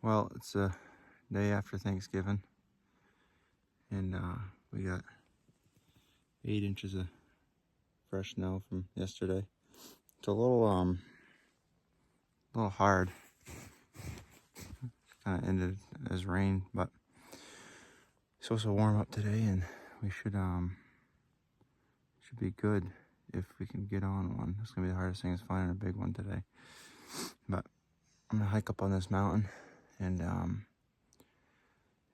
Well, it's a day after Thanksgiving, and we got 8 inches of fresh snow from yesterday. It's a little hard. Kind of ended as rain, but it's supposed to warm up today, and we should be good if we can get on one. It's gonna be the hardest thing is finding a big one today. But I'm gonna hike up on this mountain and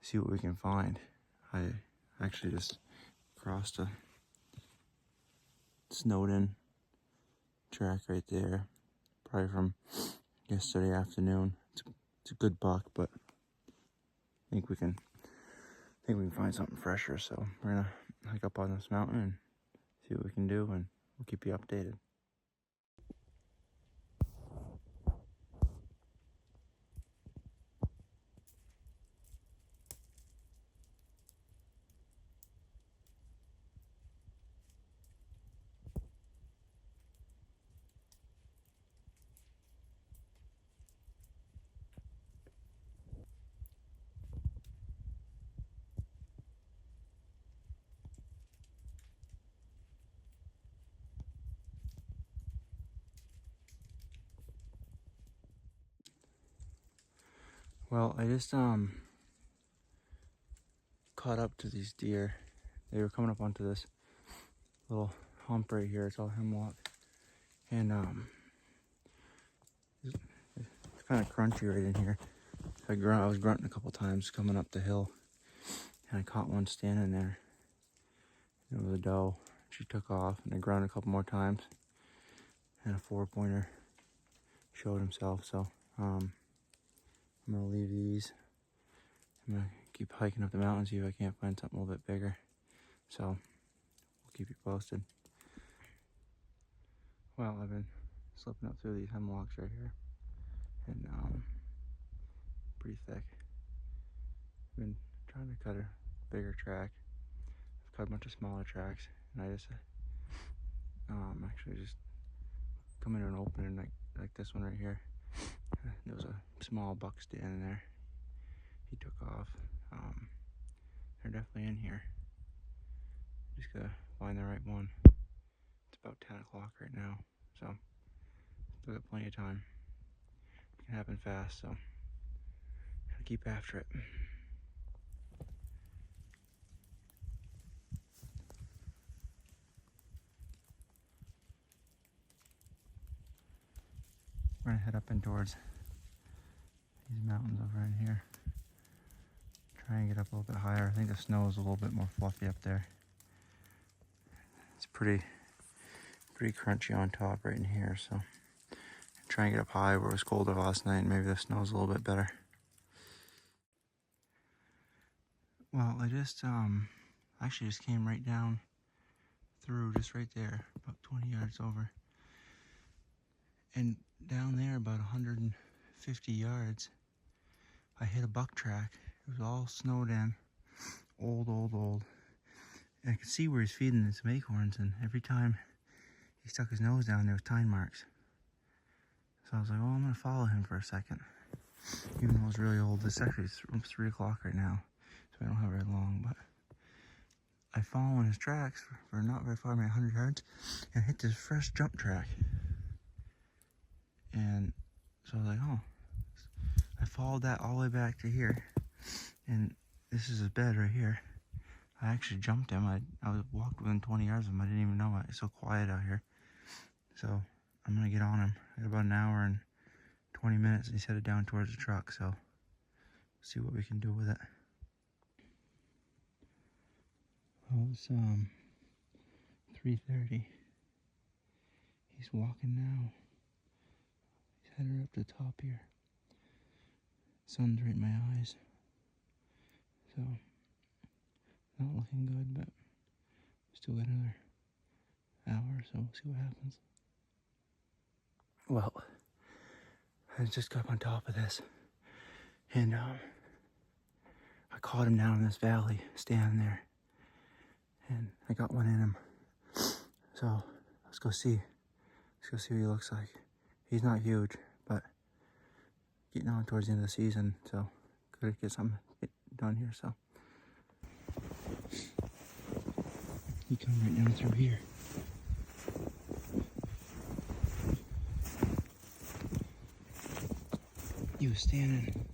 see what we can find. I actually just crossed a snowed in track right there, probably from yesterday afternoon. It's a good buck, but I think we can find something fresher. So we're gonna hike up on this mountain and see what we can do, and we'll keep you updated. Well, I just caught up to these deer. They were coming up onto this little hump right here. It's all hemlock, and it's kind of crunchy right in here. I was grunting a couple times coming up the hill, and I caught one standing there. It was a doe. She took off, and I grunted a couple more times, and a 4-pointer showed himself. So I'm gonna leave these. I'm gonna keep hiking up the mountain, see if I can't find something a little bit bigger. So we'll keep you posted. Well, I've been slipping up through these hemlocks right here, and pretty thick. I've been trying to cut a bigger track. I've cut a bunch of smaller tracks, and I just actually just come into an opening like this one right here. There was a small buck standing there. He took off. They're definitely in here. Just gotta find the right one. It's about 10 o'clock right now, so still got plenty of time. It can happen fast, so gotta keep after it. We're gonna head up in towards these mountains over in here. Try and get up a little bit higher. I think the snow is a little bit more fluffy up there. It's pretty crunchy on top right in here, so try and get up high where it was colder last night, and maybe the snow's a little bit better. Well, I just actually just came right down through, just right there, about 20 yards over. And down there about 150 yards, I hit a buck track. It was all snowed in, old. And I could see where he's feeding his acorns, and every time he stuck his nose down, there was tine marks. So I was like, oh, I'm gonna follow him for a second. Even though it was really old. It's actually 3 o'clock right now, so I don't have very long, but I follow in his tracks for not very far, maybe 100 yards, and hit this fresh jump track. And so I was like, oh. I followed that all the way back to here, and this is his bed right here. I actually jumped him. I walked within 20 yards of him. I didn't even know it. It's so quiet out here. So I'm gonna get on him. I got about an hour and 20 minutes, and he's headed down towards the truck. So see what we can do with it. Well, it's 3:30. He's walking now. He's headed up the top here. Sun's right in my eyes, so not looking good, but still got another hour, so we'll see what happens. Well, I just got up on top of this, and I caught him down in this valley, standing there, and I got one in him. So let's go see what he looks like. He's not huge, but getting on towards the end of the season, so gotta get something done here. So he come right down through here. He was standing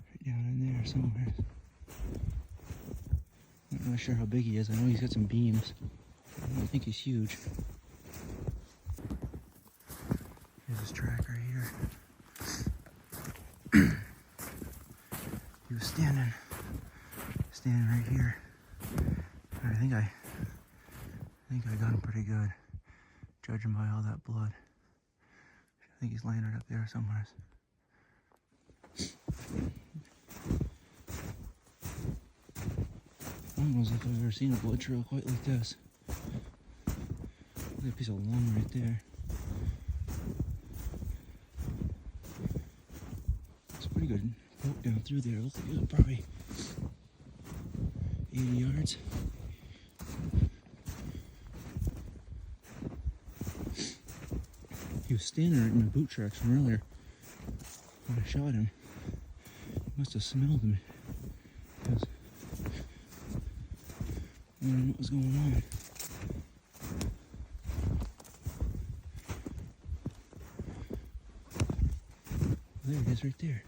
right down in there somewhere. Not really sure how big he is. I know he's got some beams. I don't think he's huge. Here's his track right here. He was standing right here. And I think I got him pretty good, judging by all that blood. I think he's laying right up there somewhere. I don't know if I've ever seen a blood trail quite like this. Look at a piece of lung right there. It's a pretty good poke down through there. It looks like it was probably 80 yards. He was standing right in my boot tracks from earlier when I shot him. He must have smelled me because I don't know what was going on. There it is right there.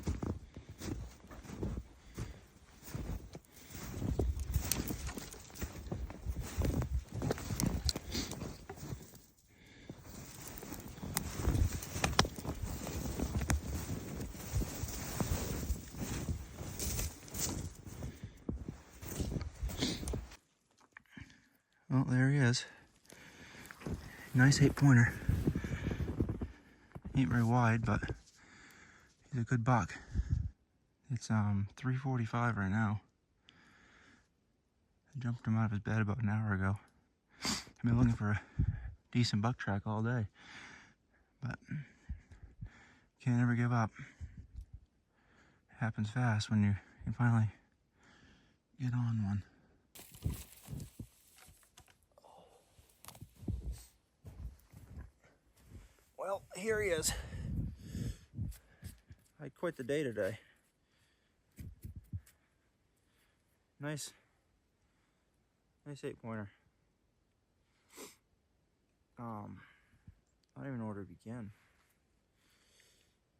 Well, there he is. Nice 8-pointer. Ain't very wide, but he's a good buck. It's 3:45 right now. I jumped him out of his bed about an hour ago. I've been looking for a decent buck track all day, but can't ever give up. It happens fast when you can finally get on one. Well, here he is. I quit the day today. Nice 8-pointer. I don't even know where to begin.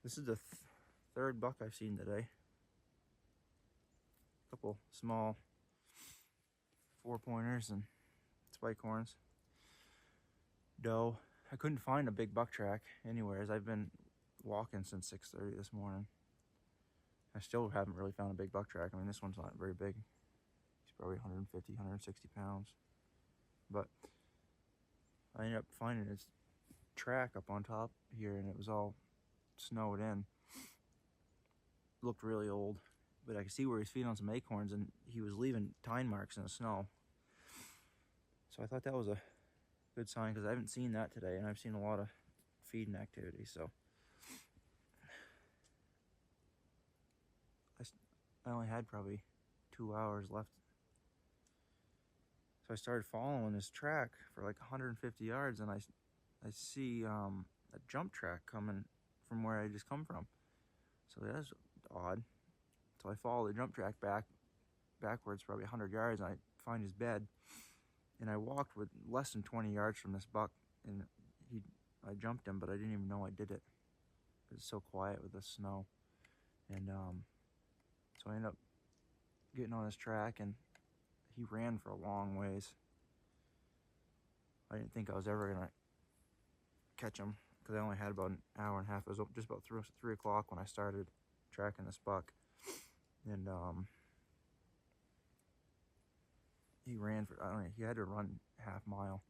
This is the third buck I've seen today. A couple small 4-pointers and spike horns. Doe. I couldn't find a big buck track anywhere as I've been walking since 6:30 this morning. I still haven't really found a big buck track. I mean, this one's not very big. He's probably 150, 160 pounds. But I ended up finding his track up on top here, and it was all snowed in. Looked really old, but I could see where he's feeding on some acorns, and he was leaving tine marks in the snow. So I thought that was a good sign, because I haven't seen that today, and I've seen a lot of feeding activity. So I only had probably 2 hours left. So I started following this track for like 150 yards, and I see a jump track coming from where I just come from. So that's odd. So I follow the jump track backwards probably 100 yards, and I find his bed. And I walked with less than 20 yards from this buck, and I jumped him, but I didn't even know I did it. It was so quiet with the snow. And so I ended up getting on his track, and he ran for a long ways. I didn't think I was ever going to catch him, because I only had about an hour and a half. It was just about 3 o'clock when I started tracking this buck. And he ran for, I don't know, he had to run half mile.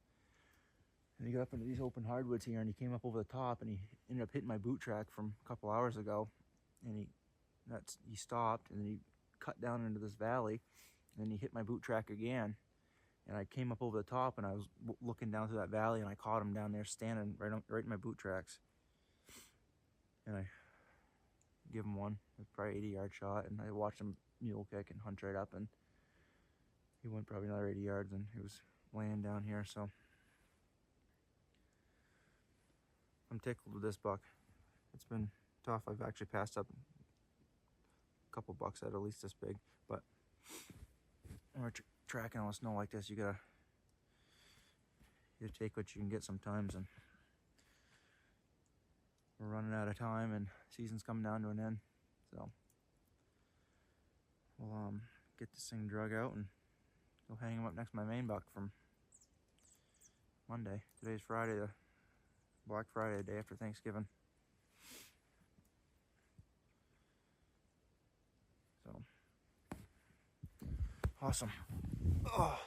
And he got up into these open hardwoods here, and he came up over the top, and he ended up hitting my boot track from a couple hours ago. And he stopped, and then he cut down into this valley, and then he hit my boot track again. And I came up over the top, and I was looking down through that valley, and I caught him down there standing right in my boot tracks. And I give him one. It was probably an 80-yard shot, and I watched him mule kick and hunt right up, and he went probably another 80 yards, and he was laying down here. So I'm tickled with this buck. It's been tough. I've actually passed up a couple bucks that are at least this big, but when we're tracking on snow like this, you gotta take what you can get sometimes, and we're running out of time and season's coming down to an end, so we'll get this thing drug out and go hang him up next to my main buck from Monday. Today's Friday, the Black Friday, the day after Thanksgiving. So awesome. Oh.